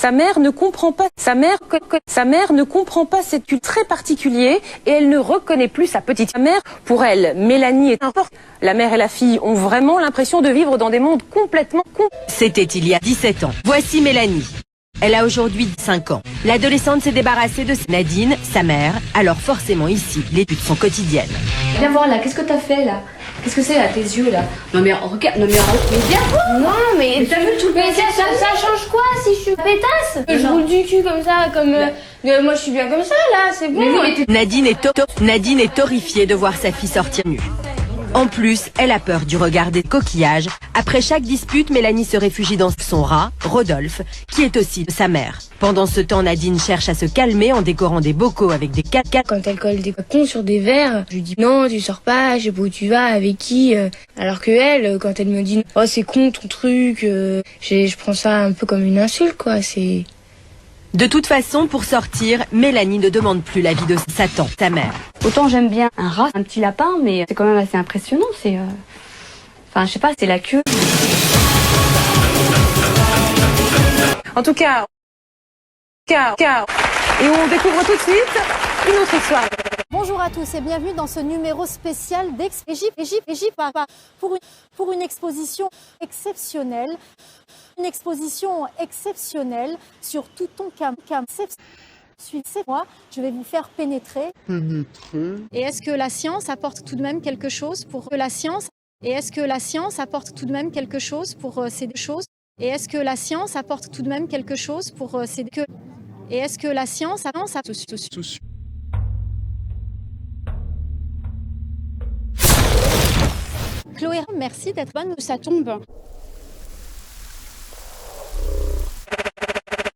Sa mère ne comprend pas. Sa mère ne comprend pas cet culte très particulier et elle ne reconnaît plus sa petite mère. Pour elle, Mélanie est importante. La mère et la fille ont vraiment l'impression de vivre dans des mondes complètement C'était il y a 17 ans. Voici Mélanie. Elle a aujourd'hui 5 ans. L'adolescente s'est débarrassée de Nadine, sa mère. Alors forcément ici, les luttes sont quotidiennes. Viens voir là, qu'est-ce que t'as fait là? Qu'est-ce que c'est là, tes yeux là? Non mais regarde, non mais viens. Non mais t'as vu tout? Mais ça change quoi si je suis pétasse? Je roule du cul comme ça, comme moi je suis bien comme ça là, c'est bon. Nadine est horrifiée de voir sa fille sortir nue. En plus, elle a peur du regard des coquillages. Après chaque dispute, Mélanie se réfugie dans son rat, Rodolphe, qui est aussi sa mère. Pendant ce temps, Nadine cherche à se calmer en décorant des bocaux avec des caca. Quand elle colle des cons sur des verres, je lui dis non, tu sors pas, je sais pas où tu vas, avec qui. Alors que elle, quand elle me dit oh c'est con ton truc, je prends ça un peu comme une insulte quoi. C'est De toute façon, pour sortir, Mélanie ne demande plus l'avis de Satan, sa mère. Autant j'aime bien un rat, un petit lapin, mais c'est quand même assez impressionnant. C'est, enfin, je sais pas, c'est la queue. En tout cas, et on découvre tout de suite une autre histoire. Bonjour à tous et bienvenue dans ce numéro spécial d'Égypte pour une exposition exceptionnelle. Une exposition exceptionnelle sur tout ton cam. Suivez-moi, je vais vous faire pénétrer. Et est-ce que la science apporte tout de même quelque chose pour la science? Et est-ce que la science apporte tout de même quelque chose pour ces deux choses? Et est-ce que la science apporte tout de même quelque chose pour ces deux? Et est-ce que la science apporte Chloé, merci d'être bonne. Ça tombe.